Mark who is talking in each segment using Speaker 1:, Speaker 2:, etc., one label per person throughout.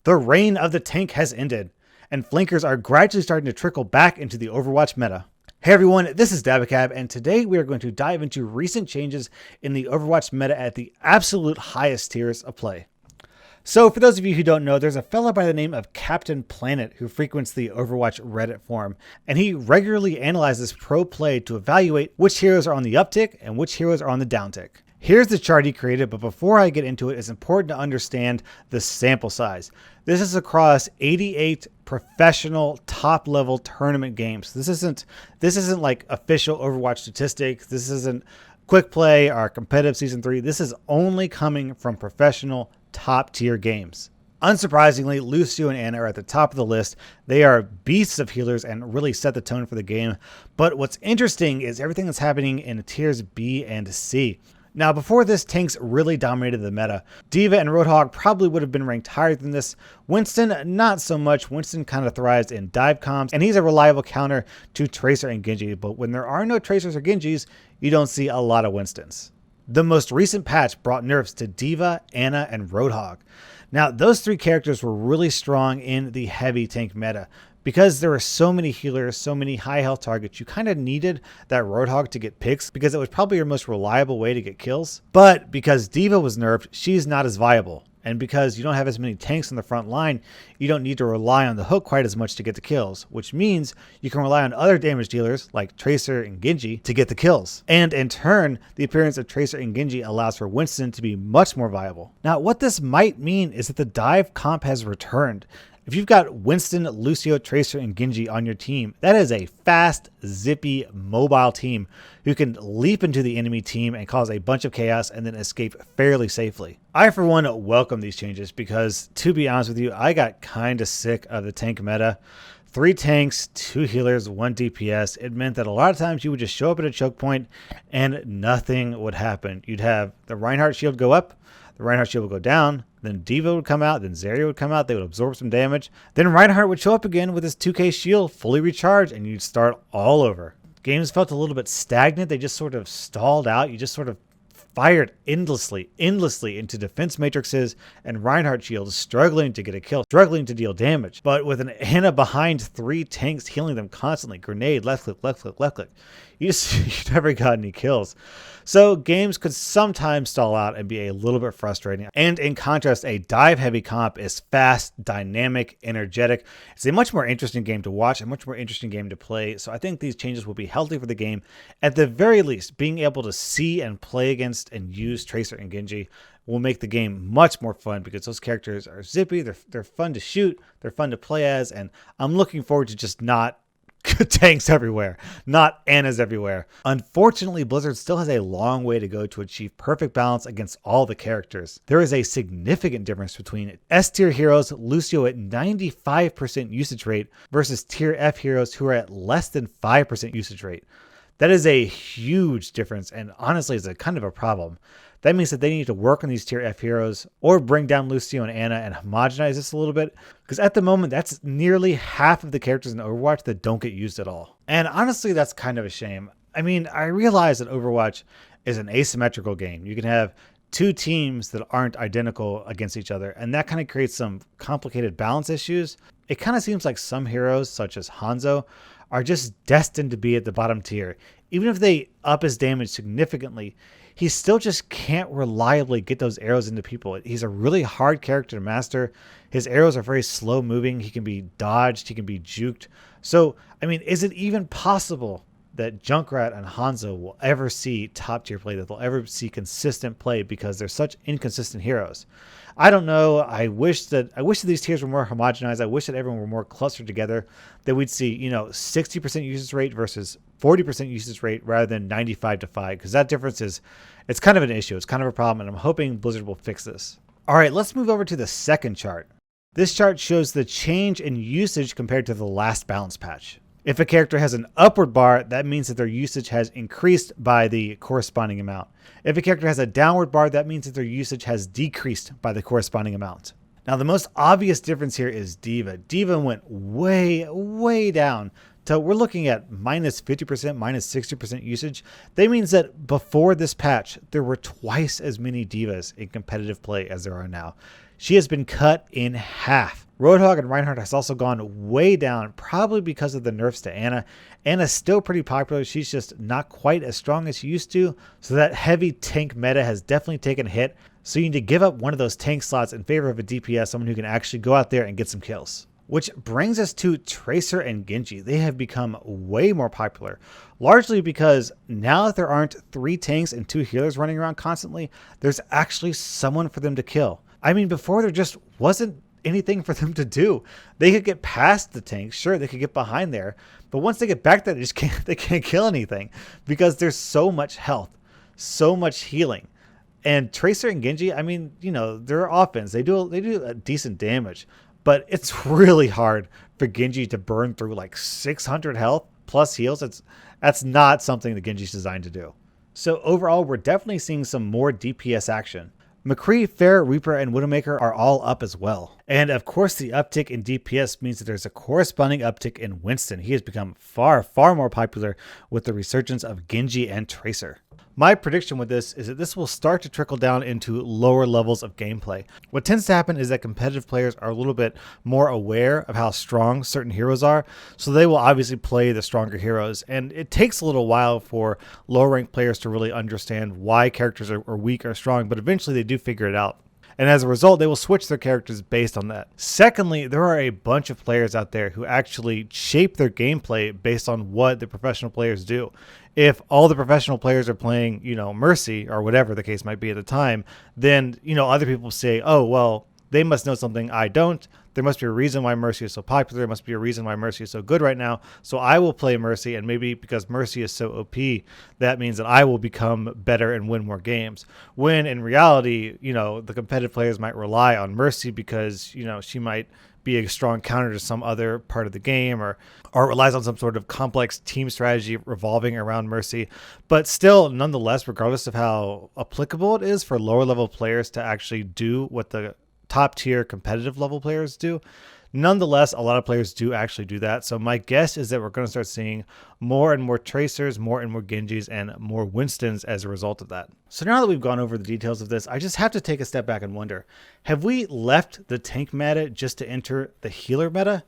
Speaker 1: The reign of the tank has ended, and flankers are gradually starting to trickle back into the Overwatch meta. Hey everyone, this is Dabacabb, and today we are going to dive into recent changes in the Overwatch meta at the absolute highest tiers of play. So for those of you who don't know, there's a fella by the name of Captain Planet who frequents the Overwatch Reddit forum, and he regularly analyzes pro play to evaluate which heroes are on the uptick and which heroes are on the downtick. Here's the chart he created, but before I get into it, it's important to understand the sample size. This is across 88 professional top-level tournament games. This isn't like official Overwatch statistics. This isn't quick play or competitive season 3. This is only coming from professional top-tier games. Unsurprisingly, Lucio and Ana are at the top of the list. They are beasts of healers and really set the tone for the game. But what's interesting is everything that's happening in tiers B and C. Now, before this, tanks really dominated the meta. D.Va and Roadhog probably would have been ranked higher than this. Winston, not so much. Winston kind of thrives in dive comps, and he's a reliable counter to Tracer and Genji. But when there are no Tracers or Genjis, you don't see a lot of Winstons. The most recent patch brought nerfs to D.Va, Ana, and Roadhog. Now, those three characters were really strong in the heavy tank meta. Because there were so many healers, so many high health targets, you kind of needed that Roadhog to get picks because it was probably your most reliable way to get kills. But because D.Va was nerfed, she's not as viable. And because you don't have as many tanks on the front line, you don't need to rely on the hook quite as much to get the kills, which means you can rely on other damage dealers like Tracer and Genji to get the kills. And in turn, the appearance of Tracer and Genji allows for Winston to be much more viable. Now, what this might mean is that the dive comp has returned. If you've got Winston, Lucio, Tracer, and Genji on your team, that is a fast, zippy, mobile team who can leap into the enemy team and cause a bunch of chaos and then escape fairly safely. I, for one, welcome these changes because, to be honest with you, I got kind of sick of the tank meta. 3 tanks, 2 healers, 1 DPS. It meant that a lot of times you would just show up at a choke point and nothing would happen. You'd have the Reinhardt shield go up, the Reinhardt shield would go down, then D.Va would come out, then Zarya would come out, they would absorb some damage, then Reinhardt would show up again with his 2k shield fully recharged, and you'd start all over. Games felt a little bit stagnant, they just sort of stalled out, you just sort of fired endlessly into defense matrices, and Reinhardt shield struggling to get a kill, struggling to deal damage. But with an Ana behind 3 tanks healing them constantly, grenade, left click, left click, left click, you never got any kills. So games could sometimes stall out and be a little bit frustrating. And in contrast, a dive-heavy comp is fast, dynamic, energetic. It's a much more interesting game to watch, a much more interesting game to play. So I think these changes will be healthy for the game. At the very least, being able to see and play against and use Tracer and Genji will make the game much more fun because those characters are zippy, they're fun to shoot, they're fun to play as, and I'm looking forward to just not tanks everywhere, not Anas everywhere. Unfortunately, Blizzard still has a long way to go to achieve perfect balance against all the characters. There is a significant difference between S tier heroes, Lucio at 95% usage rate, versus tier F heroes who are at less than 5% usage rate. That is a huge difference, and honestly is a kind of a problem. That means that they need to work on these tier F heroes or bring down Lucio and Ana and homogenize this a little bit. Because at the moment, that's nearly half of the characters in Overwatch that don't get used at all. And honestly, that's kind of a shame. I mean, I realize that Overwatch is an asymmetrical game. You can have 2 teams that aren't identical against each other, and that kind of creates some complicated balance issues. It kind of seems like some heroes, such as Hanzo, are just destined to be at the bottom tier. Even if they up his damage significantly, he still just can't reliably get those arrows into people. He's a really hard character to master. His arrows are very slow moving. He can be dodged. He can be juked. So, I mean, is it even possible that Junkrat and Hanzo will ever see top tier play, that they'll ever see consistent play because they're such inconsistent heroes? I don't know. I wish that these tiers were more homogenized. I wish that everyone were more clustered together, that we'd see, 60% usage rate versus 40% usage rate rather than 95 to 5, because that difference it's kind of an issue. It's kind of a problem, and I'm hoping Blizzard will fix this. All right, let's move over to the second chart. This chart shows the change in usage compared to the last balance patch. If a character has an upward bar, that means that their usage has increased by the corresponding amount. If a character has a downward bar, that means that their usage has decreased by the corresponding amount. Now, the most obvious difference here is D.Va. D.Va went way, way down So we're looking at minus 50%, minus 60% usage. That means that before this patch, there were twice as many divas in competitive play as there are now. She has been cut in half. Roadhog and Reinhardt has also gone way down, probably because of the nerfs to Ana. Ana's still pretty popular. She's just not quite as strong as she used to. So that heavy tank meta has definitely taken a hit. So you need to give up one of those tank slots in favor of a DPS, someone who can actually go out there and get some kills. Which brings us to Tracer and Genji. They have become way more popular, largely because now that there aren't 3 tanks and 2 healers running around constantly, there's actually someone for them to kill. I mean, before there just wasn't anything for them to do. They could get past the tanks, sure, they could get behind there, but once they get back there, they can't kill anything because there's so much health, so much healing. And Tracer and Genji, I mean, you know, they're offense. They do a decent damage, but it's really hard for Genji to burn through like 600 health plus heals. That's not something that Genji's designed to do. So overall, we're definitely seeing some more DPS action. McCree, Pharah, Reaper, and Widowmaker are all up as well. And of course, the uptick in DPS means that there's a corresponding uptick in Winston. He has become far, far more popular with the resurgence of Genji and Tracer. My prediction with this is that this will start to trickle down into lower levels of gameplay. What tends to happen is that competitive players are a little bit more aware of how strong certain heroes are, so they will obviously play the stronger heroes. And it takes a little while for lower ranked players to really understand why characters are weak or strong, but eventually they do figure it out. And as a result, they will switch their characters based on that. Secondly, there are a bunch of players out there who actually shape their gameplay based on what the professional players do. If all the professional players are playing, you know, Mercy or whatever the case might be at the time, then, you know, other people say, oh, well, they must know something I don't. There must be a reason why Mercy is so popular. There must be a reason why Mercy is so good right now. So I will play Mercy, and maybe because Mercy is so OP, that means that I will become better and win more games. When in reality, you know, the competitive players might rely on Mercy because, you know, she might be a strong counter to some other part of the game, or relies on some sort of complex team strategy revolving around Mercy. But still, nonetheless, regardless of how applicable it is for lower level players to actually do what the top tier competitive level players do, nonetheless, a lot of players do actually do that. So my guess is that we're going to start seeing more and more Tracers, more and more Genjis, and more Winstons as a result of that. So now that we've gone over the details of this, I just have to take a step back and wonder, have we left the tank meta just to enter the healer meta?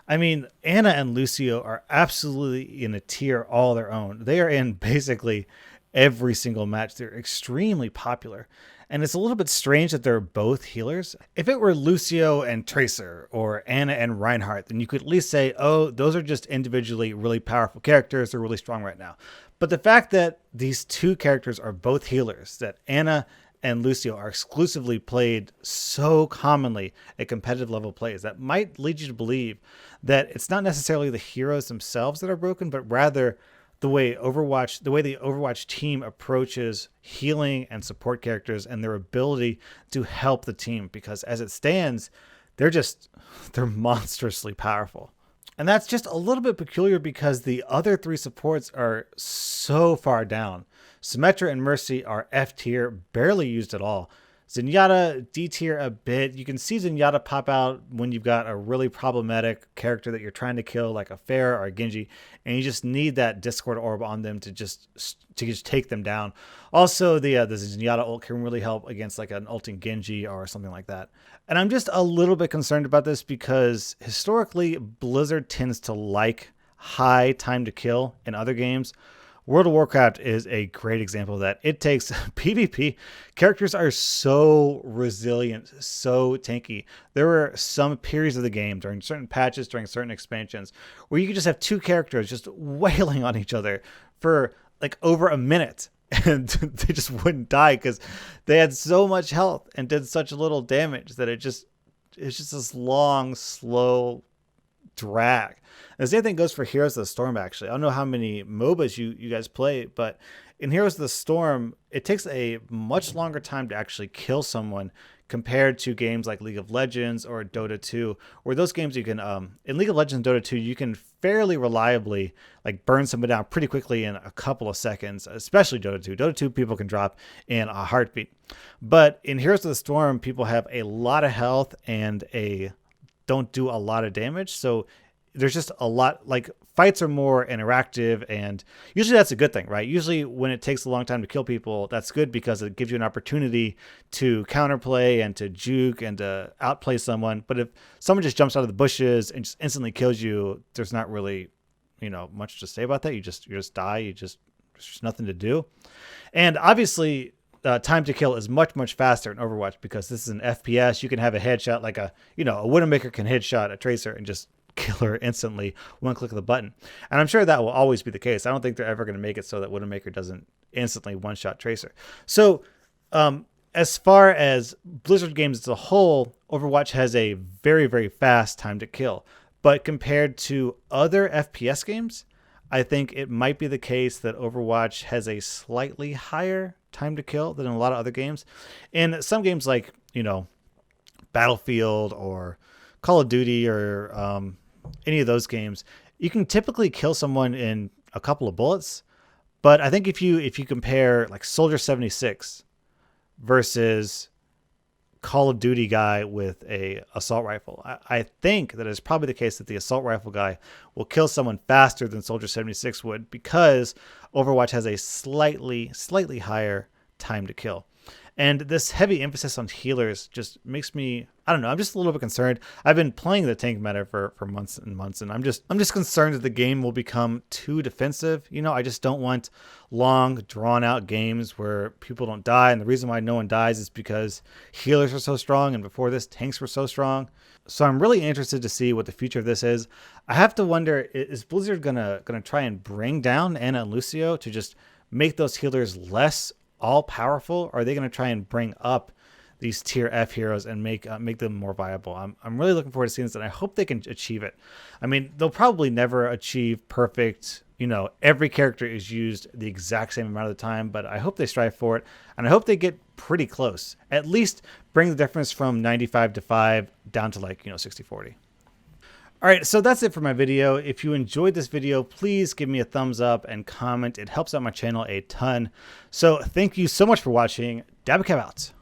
Speaker 1: I mean, Ana and Lucio are absolutely in a tier all their own. They are in basically every single match. They're extremely popular. And it's a little bit strange that they're both healers. If it were Lucio and Tracer or Ana and Reinhardt, then you could at least say, oh, those are just individually really powerful characters. They're really strong right now. But the fact that these two characters are both healers, that Ana and Lucio are exclusively played so commonly at competitive level plays, that might lead you to believe that it's not necessarily the heroes themselves that are broken, but rather the way the Overwatch team approaches healing and support characters and their ability to help the team, because as it stands, they're monstrously powerful. And that's just a little bit peculiar because the other 3 supports are so far down. Symmetra and Mercy are F tier, barely used at all. Zenyatta, D tier a bit. You can see Zenyatta pop out when you've got a really problematic character that you're trying to kill, like a Pharah or a Genji, and you just need that Discord orb on them to just take them down. Also, the Zenyatta ult can really help against like an ulting Genji or something like that. And I'm just a little bit concerned about this because historically, Blizzard tends to like high time to kill in other games. World of Warcraft is a great example of that. It takes PvP. Characters are so resilient, so tanky. There were some periods of the game during certain patches, during certain expansions, where you could just have 2 characters just wailing on each other for like over a minute. And they just wouldn't die because they had so much health and did such little damage that it's just this long, slow drag. And the same thing goes for Heroes of the Storm, actually. I don't know how many MOBAs you guys play, but in Heroes of the Storm, it takes a much longer time to actually kill someone compared to games like League of Legends or Dota 2, where those games you can, in League of Legends and Dota 2, you can fairly reliably like burn someone down pretty quickly in a couple of seconds, especially Dota 2. Dota 2 people can drop in a heartbeat. But in Heroes of the Storm, people have a lot of health and don't do a lot of damage. So there's just a lot, like fights are more interactive, and usually that's a good thing, right? Usually when it takes a long time to kill people, that's good because it gives you an opportunity to counterplay and to juke and to outplay someone. But if someone just jumps out of the bushes and just instantly kills you, there's not really, much to say about that. You just die. There's just nothing to do. And obviously, time to kill is much, much faster in Overwatch because this is an FPS. You can have a headshot like a Widowmaker can headshot a Tracer and just kill her instantly, one click of the button. And I'm sure that will always be the case. I don't think they're ever going to make it so that Widowmaker doesn't instantly one-shot Tracer. So as far as Blizzard games as a whole, Overwatch has a very, very fast time to kill. But compared to other FPS games, I think it might be the case that Overwatch has a slightly higher time to kill than in a lot of other games. In some games like, Battlefield or Call of Duty or any of those games, you can typically kill someone in a couple of bullets. But I think if you compare like Soldier 76 versus Call of Duty guy with a assault rifle, I think that it's probably the case that the assault rifle guy will kill someone faster than Soldier 76 would because Overwatch has a slightly higher time to kill. And this heavy emphasis on healers just makes me, I don't know, I'm just a little bit concerned. I've been playing the tank meta for months and months, and I'm just concerned that the game will become too defensive. I just don't want long, drawn-out games where people don't die. And the reason why no one dies is because healers are so strong, and before this, tanks were so strong. So I'm really interested to see what the future of this is. I have to wonder, is Blizzard gonna try and bring down Ana and Lucio to just make those healers less all-powerful, or are they going to try and bring up these tier F heroes and make them more viable? I'm really looking forward to seeing this, and I hope they can achieve it. I mean, they'll probably never achieve perfect, every character is used the exact same amount of the time, but I hope they strive for it, and I hope they get pretty close. At least bring the difference from 95-5 down to like, 60-40. All right, so that's it for my video. If you enjoyed this video, please give me a thumbs up and comment. It helps out my channel a ton. So thank you so much for watching. Dabacabb out.